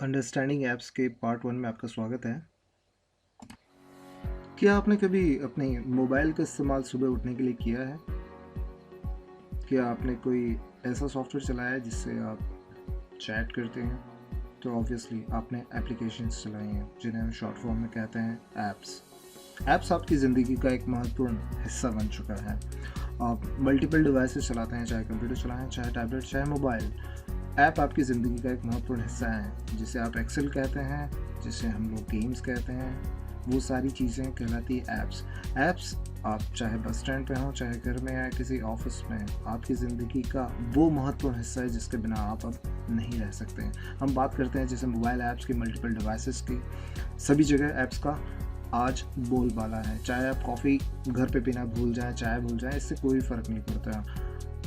Understanding apps के part 1 में आपका स्वागत है। क्या आपने कभी अपने मोबाइल का इस्तेमाल सुबह उठने के लिए किया है? क्या आपने कोई ऐसा सॉफ्टवेयर चलाया है जिससे आप चैट करते हैं? तो ऑब्वियसली आपने एप्लीकेशंस चलाई हैं जिन्हें हम शॉर्ट फॉर्म में कहते हैं ऐप्स। ऐप्स आपकी ज़िंदगी का एक महत्वपूर्ण हिस्सा बन चुका है। आप मल्टीपल डिवाइसेस चलाते हैं, चाहे कंप्यूटर चलाएं, चाहे टैबलेट, चाहे मोबाइल। ऐप आपकी ज़िंदगी का एक महत्वपूर्ण हिस्सा है, जिसे आप एक्सेल कहते हैं, जिसे हम लोग गेम्स कहते हैं। वो सारी चीज़ें कहलाती है ऐप्स। ऐप्स आप चाहे बस स्टैंड पे हों, चाहे घर में या किसी ऑफिस में, आपकी ज़िंदगी का वो महत्वपूर्ण हिस्सा है जिसके बिना आप अब नहीं रह सकते हैं। हम बात करते हैं जैसे मोबाइल ऐप्स की, मल्टीपल डिवाइसेस की। सभी जगह ऐप्स का आज बोलबाला है। चाहे आप कॉफ़ी घर पे पीना भूल जाएं, चाय भूल जाएं, इससे कोई फ़र्क नहीं पड़ता।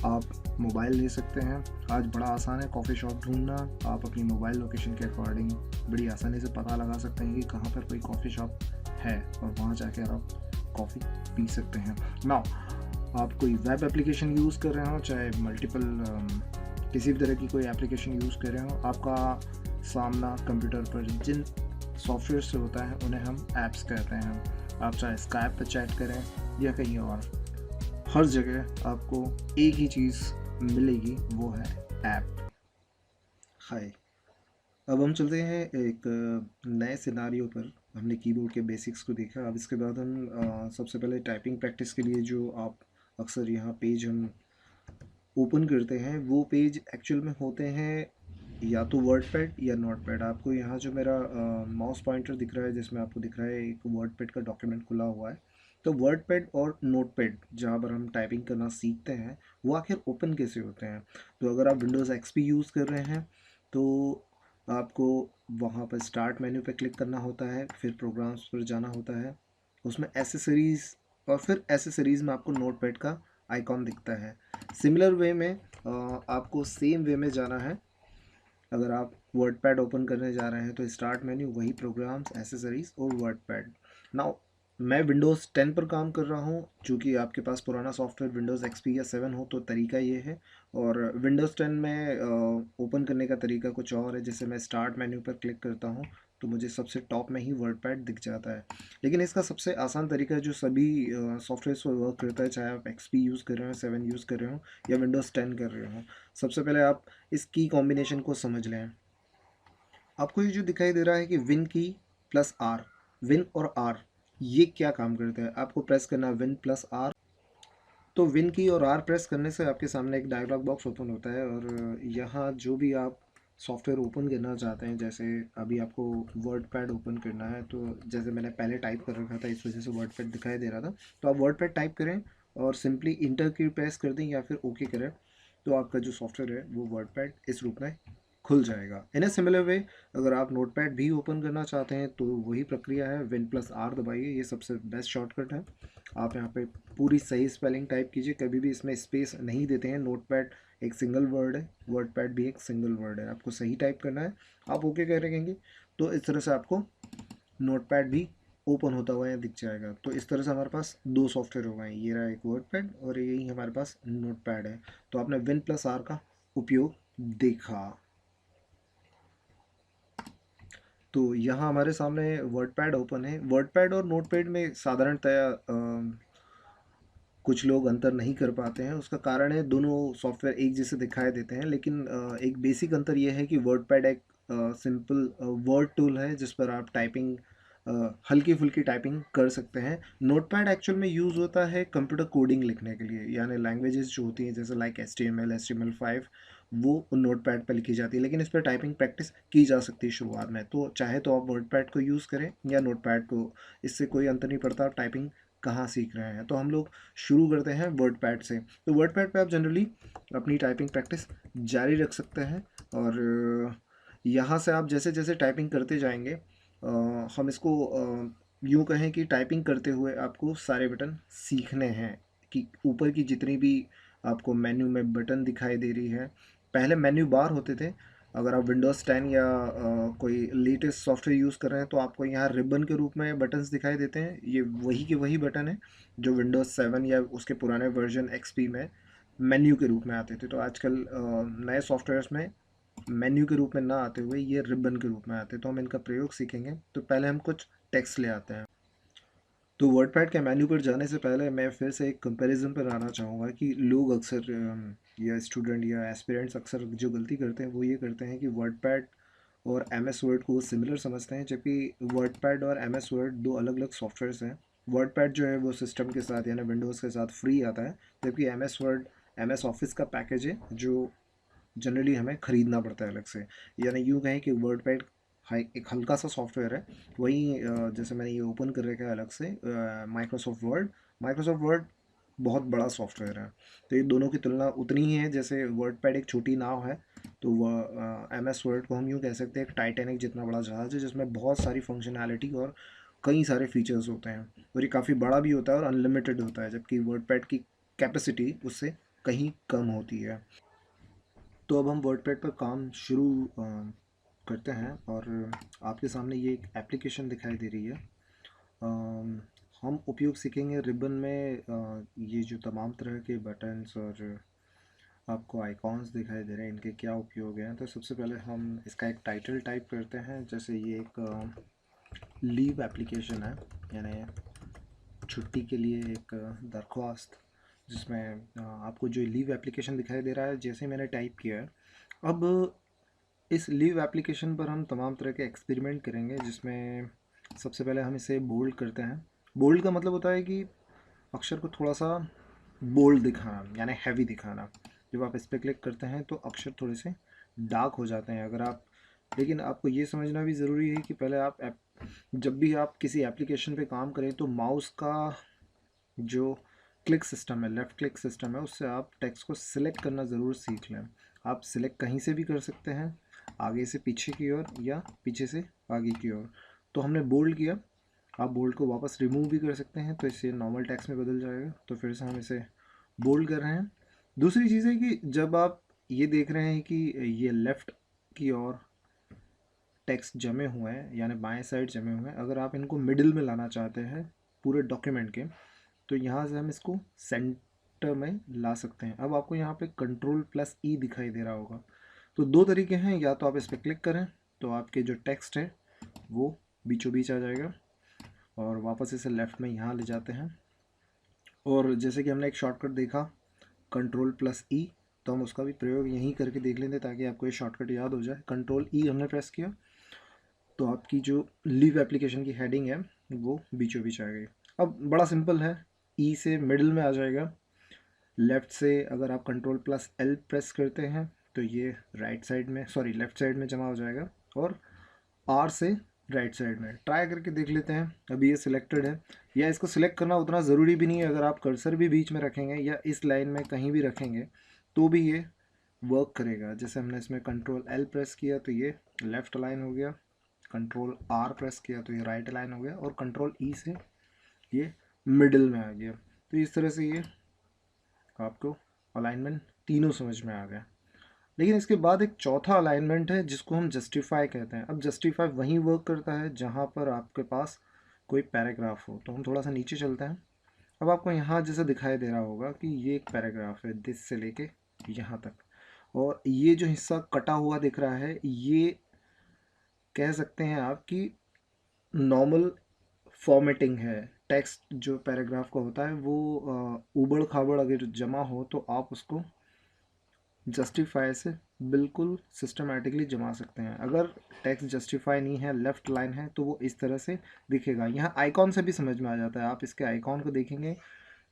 आप मोबाइल ले सकते हैं। आज बड़ा आसान है कॉफ़ी शॉप ढूंढना। आप अपनी मोबाइल लोकेशन के अकॉर्डिंग बड़ी आसानी से पता लगा सकते हैं कि कहाँ पर कोई कॉफ़ी शॉप है और वहाँ जाकर आप कॉफ़ी पी सकते हैं। नाउ आप कोई वेब एप्लीकेशन यूज़ कर रहे हो, चाहे मल्टीपल किसी भी तरह की कोई एप्लीकेशन यूज़ कर रहे हो, आपका सामना कंप्यूटर पर जिन सॉफ्टवेयर से होता है उन्हें हम ऐप्स कहते हैं। आप चाहे स्काइप पर चैट करें या कहीं और, हर जगह आपको एक ही चीज़ मिलेगी, वो है ऐप। हाय, अब हम चलते हैं एक नए सिनारियो पर। हमने कीबोर्ड के बेसिक्स को देखा। अब इसके बाद हम सबसे पहले टाइपिंग प्रैक्टिस के लिए जो आप अक्सर यहाँ पेज हम ओपन करते हैं, वो पेज एक्चुअल में होते हैं या तो वर्ड पैड या नोट पैड। आपको यहाँ जो मेरा माउस पॉइंटर दिख रहा है, जिसमें आपको दिख रहा है एक वर्ड पैड का डॉक्यूमेंट खुला हुआ है, तो वर्ड पैड और नोट पैड जहाँ पर हम टाइपिंग करना सीखते हैं, वो आखिर ओपन कैसे होते हैं। तो अगर आप विंडोज़ एक्सपी यूज़ कर रहे हैं तो आपको वहाँ पर स्टार्ट मेन्यू पर क्लिक करना होता है, फिर प्रोग्राम्स पर जाना होता है, उसमें एसेसरीज़, और फिर एसेसरीज़ में आपको नोट पैड का आइकॉन दिखता है। सिमिलर वे में आपको सेम वे में जाना है। अगर आप वर्ड पैड ओपन करने जा रहे हैं तो स्टार्ट मेन्यू, वही प्रोग्राम्स, एसेसरीज और वर्ड पैड। नाउ मैं विंडोज़ 10 पर काम कर रहा हूँ। चूँकि आपके पास पुराना सॉफ्टवेयर विंडोज़ एक्सपी या 7 हो तो तरीका ये है, और विंडोज़ 10 में ओपन करने का तरीका कुछ और है। जैसे मैं स्टार्ट मेन्यू पर क्लिक करता हूँ तो मुझे सबसे टॉप में ही वर्ड पैड दिख जाता है। लेकिन इसका सबसे आसान तरीका जो सभी सॉफ्टवेयर पर वर्क करता है, चाहे आप एक्सपी यूज़ कर रहे हो, 7 यूज़ कर रहे हो या विंडोज़ 10 कर रहे हो, सबसे पहले आप इस की कॉम्बिनेशन को समझ लें। आपको ये जो दिखाई दे रहा है कि विन की प्लस आर, विन और आर, ये क्या काम करता है? आपको प्रेस करना है विन प्लस आर। तो विन की और आर प्रेस करने से आपके सामने एक डायलॉग बॉक्स ओपन होता है, और यहाँ जो भी आप सॉफ्टवेयर ओपन करना चाहते हैं, जैसे अभी आपको वर्ड पैड ओपन करना है, तो जैसे मैंने पहले टाइप कर रखा था इस वजह से वर्ड पैड दिखाई दे रहा था, तो आप वर्ड पैड टाइप करें और सिंपली इंटर की प्रेस कर दें या फिर ओके करें, तो आपका जो सॉफ्टवेयर है वो वर्ड पैड इस रूप में खुल जाएगा। इन ए सिमिलर वे अगर आप नोटपैड भी ओपन करना चाहते हैं तो वही प्रक्रिया है, विन प्लस आर दबाइए, ये सबसे बेस्ट शॉर्टकट है। आप यहाँ पे पूरी सही स्पेलिंग टाइप कीजिए, कभी भी इसमें स्पेस नहीं देते हैं। नोटपैड एक सिंगल वर्ड है, वर्ड पैड भी एक सिंगल वर्ड है, आपको सही टाइप करना है। आप ओके करेंगे तो इस तरह से आपको नोटपैड भी ओपन होता हुआ यहाँ दिख जाएगा। तो इस तरह से हमारे पास दो सॉफ्टवेयर हो गए, ये रहा एक वर्ड पैड और यही हमारे पास नोटपैड है। तो आपने विन प्लस आर का उपयोग देखा। तो यहाँ हमारे सामने वर्डपैड ओपन है। वर्डपैड और नोटपैड में साधारणतया कुछ लोग अंतर नहीं कर पाते हैं। उसका कारण है दोनों सॉफ्टवेयर एक जैसे दिखाई देते हैं, लेकिन एक बेसिक अंतर यह है कि वर्डपैड एक सिंपल वर्ड टूल है जिस पर आप टाइपिंग, हल्की फुल्की टाइपिंग कर सकते हैं। नोटपैड एक्चुअल में यूज़ होता है कंप्यूटर कोडिंग लिखने के लिए, यानी लैंग्वेजेस जो होती हैं जैसे लाइक HTML 5, वो नोटपैड पर लिखी जाती है, लेकिन इस पर टाइपिंग प्रैक्टिस की जा सकती है शुरुआत में। तो चाहे तो आप वर्डपैड को यूज़ करें या नोटपैड को, इससे कोई अंतर नहीं पड़ता आप टाइपिंग कहाँ सीख रहे हैं। तो हम लोग शुरू करते हैं वर्डपैड से। तो वर्डपैड पे आप जनरली अपनी टाइपिंग प्रैक्टिस जारी रख सकते हैं, और यहाँ से आप जैसे जैसे टाइपिंग करते जाएंगे, हम इसको यूँ कहें कि टाइपिंग करते हुए आपको सारे बटन सीखने हैं। कि ऊपर की जितनी भी आपको मेन्यू में बटन दिखाई दे रही है, पहले मेन्यू बार होते थे। अगर आप विंडोज़ 10 या कोई लेटेस्ट सॉफ्टवेयर यूज़ कर रहे हैं तो आपको यहाँ रिबन के रूप में बटन्स दिखाई देते हैं। ये वही के वही बटन है जो विंडोज़ 7 या उसके पुराने वर्जन एक्सपी में मेन्यू के रूप में आते थे। तो आजकल नए सॉफ्टवेयर्स में मेन्यू के रूप में ना आते हुए ये रिबन के रूप में आते हैं, तो हम इनका प्रयोग सीखेंगे। तो पहले हम कुछ टेक्स्ट ले आते हैं। तो वर्डपैड के मेन्यू पर जाने से पहले मैं फिर से एक कंपैरिजन पर आना चाहूँगा कि लोग अक्सर या स्टूडेंट या एस्पिरेंट्स अक्सर जो गलती करते हैं वो ये करते हैं कि वर्डपैड और एम एस वर्ड को वो सिमिलर समझते हैं, जबकि वर्डपैड और एम एस वर्ड दो अलग अलग सॉफ्टवेयर्स हैं। वर्डपैड जो है वो सिस्टम के साथ यानी विंडोज़ के साथ फ्री आता है, जबकि M S word M S office का पैकेज है जो जनरली हमें ख़रीदना पड़ता है अलग से। यानी यूँ कहें कि वर्डपैड एक हल्का सा सॉफ्टवेयर है। वहीं जैसे मैंने ये ओपन कर रखा है अलग से माइक्रोसॉफ्ट वर्ड बहुत बड़ा सॉफ्टवेयर है। तो ये दोनों की तुलना उतनी ही है जैसे वर्डपैड एक छोटी नाव है, तो वह एम एस वर्ड को हम यूँ कह सकते हैं एक टाइटैनिक जितना बड़ा जहाज़ है, जिसमें बहुत सारी फंक्शनैलिटी और कई सारे फीचर्स होते हैं, और ये काफ़ी बड़ा भी होता है और अनलिमिटेड होता है, जबकि वर्डपैड की कैपेसिटी उससे कहीं कम होती है। तो अब हम वर्डपैड पर काम शुरू करते हैं, और आपके सामने ये एक एप्लीकेशन दिखाई दे रही है। हम उपयोग सीखेंगे रिबन में ये जो तमाम तरह के बटन्स और आपको आइकॉन्स दिखाई दे रहे हैं, इनके क्या उपयोग हैं। तो सबसे पहले हम इसका एक टाइटल टाइप करते हैं। जैसे ये एक लीव एप्लीकेशन है, यानी छुट्टी के लिए एक दरख्वास्त, जिसमें आपको जो लीव एप्लीकेशन दिखाई दे रहा है, जैसे मैंने टाइप किया है। अब इस लीव एप्लीकेशन पर हम तमाम तरह के एक्सपेरिमेंट करेंगे, जिसमें सबसे पहले हम इसे बोल्ड करते हैं। बोल्ड का मतलब होता है कि अक्षर को थोड़ा सा बोल्ड दिखाना, यानी हैवी दिखाना। जब आप इस पर क्लिक करते हैं तो अक्षर थोड़े से डार्क हो जाते हैं। अगर आप लेकिन आपको ये समझना भी ज़रूरी है कि पहले जब भी आप किसी एप्लीकेशन पे काम करें तो माउस का जो क्लिक सिस्टम है, लेफ़्ट क्लिक सिस्टम है, उससे आप टेक्स्ट को सिलेक्ट करना ज़रूर सीख लें। आप सिलेक्ट कहीं से भी कर सकते हैं, आगे से पीछे की ओर या पीछे से आगे की ओर। तो हमने बोल्ड किया, आप बोल्ड को वापस रिमूव भी कर सकते हैं, तो इससे नॉर्मल टेक्स्ट में बदल जाएगा। तो फिर से हम इसे बोल्ड कर रहे हैं। दूसरी चीज़ है कि जब आप ये देख रहे हैं कि ये लेफ़्ट की ओर टेक्स्ट जमे हुए हैं, यानी बाएं साइड जमे हुए हैं, अगर आप इनको मिडिल में लाना चाहते हैं पूरे डॉक्यूमेंट के, तो यहाँ से हम इसको सेंटर में ला सकते हैं। अब आपको यहाँ पे कंट्रोल+E दिखाई दे रहा होगा। तो दो तरीके हैं, या तो आप इस पर क्लिक करें तो आपके जो टेक्स्ट है वो बीचों बीच आ जाएगा, और वापस इसे लेफ़्ट में यहाँ ले जाते हैं। और जैसे कि हमने एक शॉर्टकट देखा कंट्रोल+E, तो हम उसका भी प्रयोग यहीं करके देख लेंगे ताकि आपको ये शॉर्टकट याद हो जाए। कंट्रोल E हमने प्रेस किया तो आपकी जो लीव एप्लीकेशन की हेडिंग है वो बीचों बीच आ गई। अब बड़ा सिंपल है, ई से मिडिल में आ जाएगा। लेफ़्ट से अगर आप कंट्रोल+L प्रेस करते हैं तो ये राइट साइड में, सॉरी लेफ़्ट साइड में जमा हो जाएगा, और आर से राइट साइड में। ट्राई करके देख लेते हैं। अभी ये सिलेक्टेड है, या इसको सिलेक्ट करना उतना ज़रूरी भी नहीं है। अगर आप कर्सर भी बीच में रखेंगे या इस लाइन में कहीं भी रखेंगे तो भी ये वर्क करेगा। जैसे हमने इसमें कंट्रोल+L प्रेस किया तो ये लेफ़्ट लाइन हो गया, कंट्रोल+R प्रेस किया तो ये राइट लाइन हो गया, और कंट्रोल+E से ये मिडिल में आ गया। तो इस तरह से ये आपको अलाइनमेंट तीनों समझ में आ गया। लेकिन इसके बाद एक चौथा अलाइनमेंट है जिसको हम जस्टिफाई कहते हैं। अब जस्टिफाई वहीं वर्क करता है जहाँ पर आपके पास कोई पैराग्राफ हो। तो हम थोड़ा सा नीचे चलते हैं। अब आपको यहाँ जैसे दिखाई दे रहा होगा कि ये एक पैराग्राफ है, दिस से लेके यहाँ तक, और ये जो हिस्सा कटा हुआ दिख रहा है ये कह सकते हैं आप कि नॉर्मल फॉर्मेटिंग है। टेक्स्ट जो पैराग्राफ का होता है वो ऊबड़ खाबड़ अगर जमा हो तो आप उसको जस्टिफाई से बिल्कुल सिस्टमेटिकली जमा सकते हैं। अगर टेक्स्ट जस्टिफाई नहीं है, लेफ़्ट लाइन है, तो वो इस तरह से दिखेगा। यहाँ आइकॉन से भी समझ में आ जाता है। आप इसके आइकॉन को देखेंगे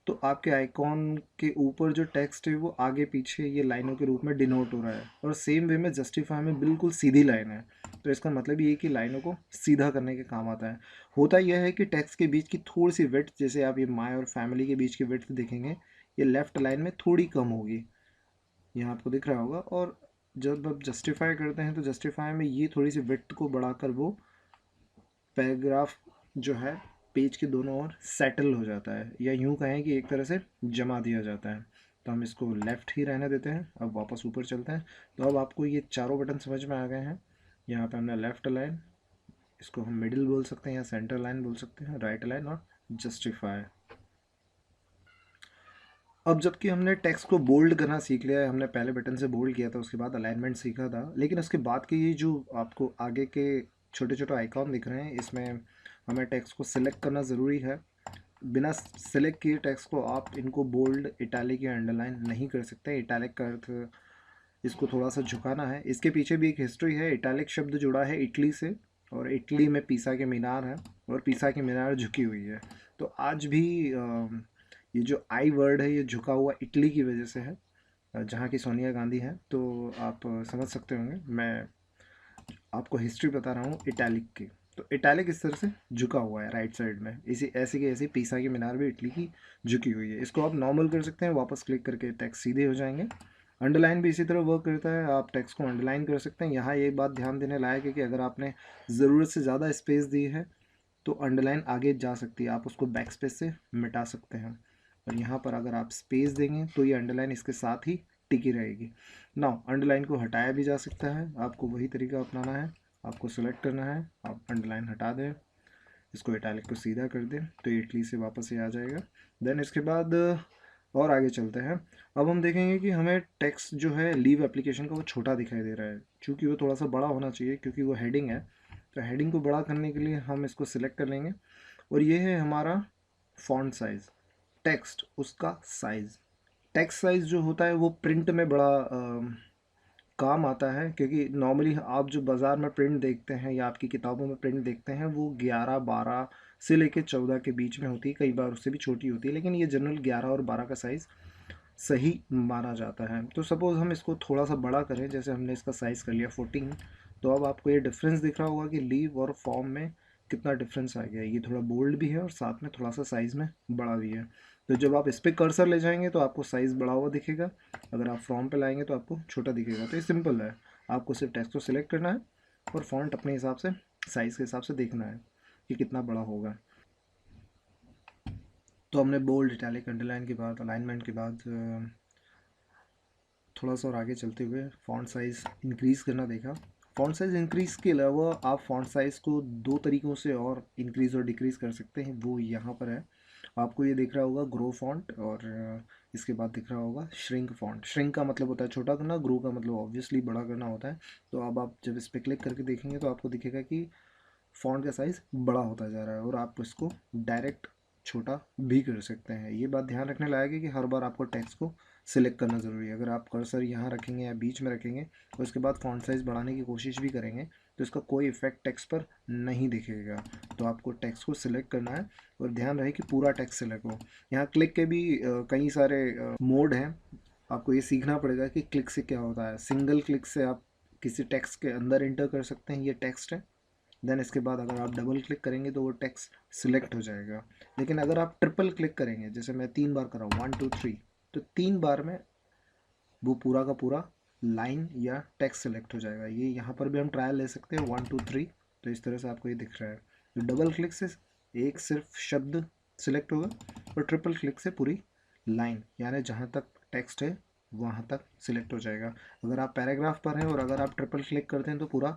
तो आपके आइकॉन के ऊपर जो टेक्स्ट है वो आगे पीछे ये लाइनों के रूप में डिनोट हो रहा है, और सेम वे में जस्टिफाई में बिल्कुल सीधी लाइन है। तो इसका मतलब ये है कि लाइनों को सीधा करने के काम आता है। होता यह है कि टेक्स्ट के बीच की थोड़ी सी विड्थ, जैसे आप ये माय और फैमिली के बीच की विड्थ देखेंगे, ये लेफ़्ट लाइन में थोड़ी कम होगी, यहाँ आपको दिख रहा होगा। और जब आप जस्टिफाई करते हैं तो जस्टिफाई में ये थोड़ी सी विड्थ को बढ़ाकर वो पैराग्राफ जो है पेज के दोनों ओर सेटल हो जाता है, या यूँ कहें कि एक तरह से जमा दिया जाता है। तो हम इसको लेफ़्ट ही रहने देते हैं। अब वापस ऊपर चलते हैं। तो अब आपको ये चारों बटन समझ में आ गए हैं। यहाँ पे हमने लेफ़्ट लाइन, इसको हम मिडिल बोल सकते हैं या सेंटर लाइन बोल सकते हैं, राइट लाइन और जस्टिफाई। अब जबकि हमने टेक्स्ट को बोल्ड करना सीख लिया है, हमने पहले बटन से बोल्ड किया था, उसके बाद अलाइनमेंट सीखा था, लेकिन उसके बाद के ये जो आपको आगे के छोटे छोटे आइकॉन दिख रहे हैं, इसमें हमें टेक्स्ट को सिलेक्ट करना ज़रूरी है। बिना सिलेक्ट किए टेक्स्ट को आप इनको बोल्ड, इटैलिक या अंडरलाइन नहीं कर सकते। इटैलिक का अर्थ इसको थोड़ा सा झुकाना है। इसके पीछे भी एक हिस्ट्री है। इटैलिक शब्द जुड़ा है इटली से, और इटली में पीसा के मीनार है, और पीसा की मीनार झुकी हुई है। तो आज भी ये जो आई वर्ड है ये झुका हुआ इटली की वजह से है, जहाँ की सोनिया गांधी है। तो आप समझ सकते होंगे, मैं आपको हिस्ट्री बता रहा हूँ इटैलिक की। तो इटैलिक इस तरह से झुका हुआ है राइट साइड में, इसी ऐसे की ऐसी पीसा की मीनार भी इटली की झुकी हुई है। इसको आप नॉर्मल कर सकते हैं, वापस क्लिक करके टेक्स्ट सीधे हो जाएंगे। अंडरलाइन भी इसी तरह वर्क करता है, आप टेक्स्ट को अंडरलाइन कर सकते हैं। यहाँ ये बात ध्यान देने लायक है कि अगर आपने ज़रूरत से ज़्यादा स्पेस दी है तो अंडरलाइन आगे जा सकती है, आप उसको बैक स्पेस से मिटा सकते हैं। और यहाँ पर अगर आप स्पेस देंगे तो ये अंडरलाइन इसके साथ ही टिकी रहेगी। नाउ अंडरलाइन को हटाया भी जा सकता है, आपको वही तरीका अपनाना है। आपको सेलेक्ट करना है, आप अंडरलाइन हटा दें, इसको इटैलिक को सीधा कर दें, तो ये इटली से वापस ये आ जाएगा। देन इसके बाद और आगे चलते हैं। अब हम देखेंगे कि हमें टेक्स्ट जो है लीव एप्लीकेशन का वो छोटा दिखाई दे रहा है, क्योंकि वो थोड़ा सा बड़ा होना चाहिए, क्योंकि वो हेडिंग है। तो हेडिंग को बड़ा करने के लिए हम इसको सिलेक्ट कर लेंगे, और ये है हमारा फॉन्ट साइज़, टेक्स्ट उसका साइज़। टेक्स्ट साइज़ जो होता है वो प्रिंट में बड़ा काम आता है, क्योंकि नॉर्मली आप जो बाज़ार में प्रिंट देखते हैं या आपकी किताबों में प्रिंट देखते हैं वो 11-12 से लेके 14 के बीच में होती है, कई बार उससे भी छोटी होती है, लेकिन ये जनरल 11 और 12 का साइज़ सही माना जाता है। तो सपोज़ हम इसको थोड़ा सा बड़ा करें, जैसे हमने इसका साइज़ कर लिया 14, तो अब आपको ये डिफरेंस दिख रहा होगा कि लीव और फॉर्म में कितना डिफरेंस आ गया है। ये थोड़ा बोल्ड भी है और साथ में थोड़ा सा साइज़ में बड़ा भी है। तो जब आप इस पर कर्सर ले जाएंगे तो आपको साइज़ बड़ा हुआ दिखेगा, अगर आप फॉर्म पे लाएंगे तो आपको छोटा दिखेगा। तो ये सिंपल है, आपको सिर्फ टेक्स्ट को सिलेक्ट करना है और फॉन्ट अपने हिसाब से, साइज़ के हिसाब से देखना है कि कितना बड़ा होगा। तो हमने बोल्ड, इटैलिक, अंडरलाइन के बाद, अलाइनमेंट के बाद थोड़ा सा और आगे चलते हुए फ़ॉन्ट साइज़ इंक्रीज़ करना देखा। फ़ॉन्ट साइज़ इंक्रीज़ के अलावा आप फ़ॉन्ट साइज़ को दो तरीक़ों से और इंक्रीज़ और डिक्रीज़ कर सकते हैं, वो यहाँ पर है। आपको ये दिख रहा होगा ग्रो फॉन्ट, और इसके बाद दिख रहा होगा श्रिंक फॉन्ट। श्रिंक का मतलब होता है छोटा करना, ग्रो का मतलब ऑब्वियसली बड़ा करना होता है। तो अब आप जब इस पर क्लिक करके देखेंगे तो आपको दिखेगा कि फ़ॉन्ट का साइज़ बड़ा होता जा रहा है, और आप इसको डायरेक्ट छोटा भी कर सकते हैं। ये बात ध्यान रखने लायक है कि हर बार आपको टेक्स्ट को सिलेक्ट करना ज़रूरी है। अगर आप कर्सर यहाँ रखेंगे या बीच में रखेंगे और उसके बाद फ़ॉन्ट साइज़ बढ़ाने की कोशिश भी करेंगे तो इसका कोई इफेक्ट टेक्स्ट पर नहीं दिखेगा। तो आपको टेक्स्ट को सिलेक्ट करना है, और ध्यान रहे कि पूरा टेक्स्ट सिलेक्ट हो। यहाँ क्लिक के भी कई सारे मोड हैं, आपको ये सीखना पड़ेगा कि क्लिक से क्या होता है। सिंगल क्लिक से आप किसी टेक्स्ट के अंदर इंटर कर सकते हैं, ये टेक्स्ट है। देन इसके बाद अगर आप डबल क्लिक करेंगे तो वो टेक्स्ट सिलेक्ट हो जाएगा। लेकिन अगर आप ट्रिपल क्लिक करेंगे, जैसे मैं 3 बार कर रहा हूँ 1 2 3, तो 3 बार में वो पूरा का पूरा लाइन या टेक्स्ट सिलेक्ट हो जाएगा। ये यहाँ पर भी हम ट्रायल ले सकते हैं 1 2 3। तो इस तरह से आपको ये दिख रहा है। तो डबल क्लिक से एक सिर्फ शब्द सिलेक्ट होगा, और ट्रिपल क्लिक से पूरी लाइन, यानी जहाँ तक टेक्स्ट है वहाँ तक सिलेक्ट हो जाएगा। अगर आप पैराग्राफ पर हैं और अगर आप ट्रिपल क्लिक करते हैं तो पूरा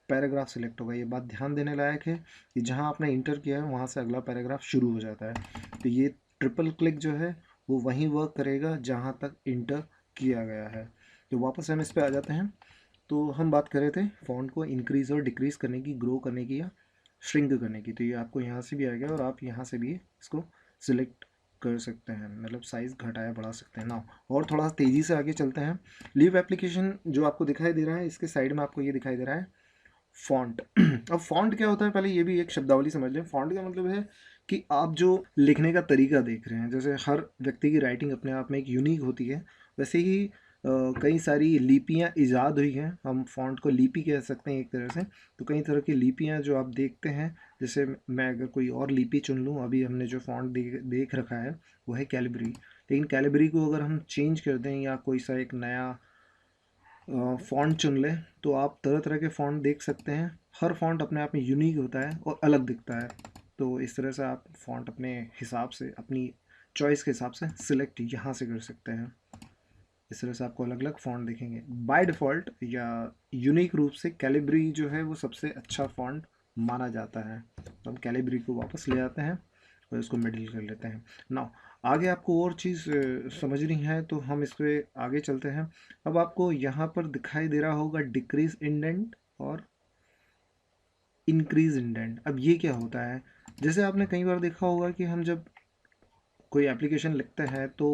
पैराग्राफ सिलेक्ट होगा। ये बात ध्यान देने लायक है कि जहाँ आपने इंटर किया है वहाँ से अगला पैराग्राफ शुरू हो जाता है। तो ये ट्रिपल क्लिक जो है वो वहीं वर्क करेगा जहाँ तक इंटर किया गया है। तो वापस हम इस पे आ जाते हैं। तो हम बात कर रहे थे फ़ॉन्ट को इंक्रीज़ और डिक्रीज़ करने की, ग्रो करने की या श्रिंक करने की। तो ये आपको यहाँ से भी आ गया, और आप यहाँ से भी इसको सिलेक्ट कर सकते हैं, मतलब साइज़ घटाया बढ़ा सकते हैं ना। और थोड़ा तेज़ी से आगे चलते हैं। लीव एप्लीकेशन जो आपको दिखाई दे रहा है, इसके साइड में आपको ये दिखाई दे रहा है फ़ॉन्ट। अब फ़ॉन्ट क्या होता है, पहले ये भी एक शब्दावली समझ लें। फ़ॉन्ट का मतलब है कि आप जो लिखने का तरीका देख रहे हैं, जैसे हर व्यक्ति की राइटिंग अपने आप में एक यूनिक होती है, वैसे ही कई सारी लिपियाँ ईजाद हुई हैं। हम फ़ॉन्ट को लिपि कह सकते हैं एक तरह से। तो कई तरह की लिपियाँ जो आप देखते हैं, जैसे मैं अगर कोई और लिपि चुन लूँ, अभी हमने जो फ़ॉन्ट देख रखा है वो है कैलिब्री, लेकिन कैलिब्री को अगर हम चेंज कर दें या कोई सा एक नया फ़ॉन्ट चुन लें, तो आप तरह तरह के फ़ॉन्ट देख सकते हैं। हर फ़ॉन्ट अपने आप में यूनिक होता है और अलग दिखता है। तो इस तरह से आप फ़ॉन्ट अपने हिसाब से, अपनी चॉइस के हिसाब से सिलेक्ट यहाँ से कर सकते हैं। इस तरह से आपको अलग अलग फ़ॉन्ट दिखेंगे। बाय डिफ़ॉल्ट या यूनिक रूप से कैलिब्री जो है वो सबसे अच्छा फ़ॉन्ट माना जाता है। तो हम कैलिब्री को वापस ले आते हैं और इसको मिडिल कर लेते हैं। नाउ आगे आपको और चीज़ समझनी है तो हम इस पे आगे चलते हैं। अब आपको यहाँ पर दिखाई दे रहा होगा डिक्रीज इंडेंट और इंक्रीज इंडेंट। अब ये क्या होता है? जैसे आपने कई बार देखा होगा कि हम जब कोई एप्लीकेशन लिखते हैं तो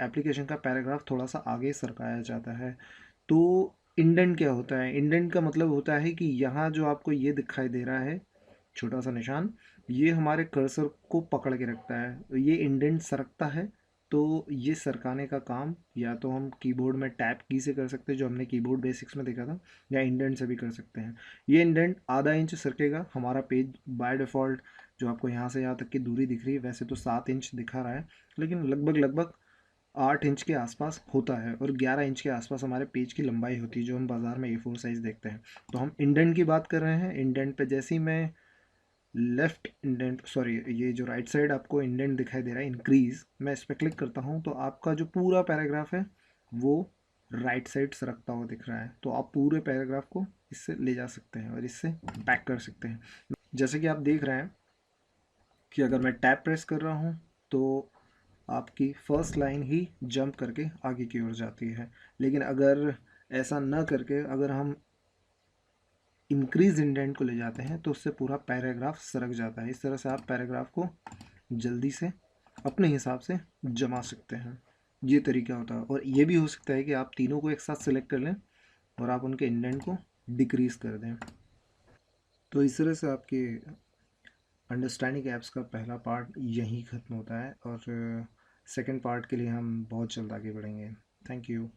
एप्लीकेशन का पैराग्राफ थोड़ा सा आगे सरकाया जाता है। तो इंडेंट क्या होता है? इंडेंट का मतलब होता है कि यहाँ जो आपको ये दिखाई दे रहा है छोटा सा निशान, ये हमारे कर्सर को पकड़ के रखता है। ये इंडेंट सरकता है तो ये सरकाने का काम या तो हम कीबोर्ड में टैप की से कर सकते हैं, जो हमने कीबोर्ड बेसिक्स में देखा था, या इंडेंट से भी कर सकते हैं। ये इंडेंट आधा इंच सरकेगा। हमारा पेज बाय डिफ़ॉल्ट जो आपको यहाँ से यहाँ तक की दूरी दिख रही है वैसे तो 7 इंच दिखा रहा है, लेकिन लगभग लगभग 8 इंच के आसपास होता है, और 11 इंच के आसपास हमारे पेज की लंबाई होती है जो हम बाज़ार में A4 साइज़ देखते हैं। तो हम इंडेंट की बात कर रहे हैं। इंडेंट पे जैसे ही मैं लेफ्ट इंडेंट, सॉरी, ये जो राइट साइड आपको इंडेंट दिखाई दे रहा है इंक्रीज, मैं इस पर क्लिक करता हूँ तो आपका जो पूरा पैराग्राफ है वो राइट साइड सरकता हुआ दिख रहा है। तो आप पूरे पैराग्राफ को इससे ले जा सकते हैं और इससे बैक कर सकते हैं। जैसे कि आप देख रहे हैं कि अगर मैं टैप प्रेस कर रहा हूँ तो आपकी फर्स्ट लाइन ही जंप करके आगे की ओर जाती है। लेकिन अगर ऐसा ना करके अगर हम इंक्रीज इंडेंट को ले जाते हैं तो उससे पूरा पैराग्राफ सरक जाता है। इस तरह से आप पैराग्राफ को जल्दी से अपने हिसाब से जमा सकते हैं। ये तरीका होता है। और ये भी हो सकता है कि आप तीनों को एक साथ सिलेक्ट कर लें और आप उनके इंडेंट को डिक्रीज कर दें। तो इस तरह से आपके अंडरस्टैंडिंग ऐप्स का पहला पार्ट यहीं ख़त्म होता है, और सेकंड पार्ट के लिए हम बहुत जल्द आगे बढ़ेंगे। Thank you.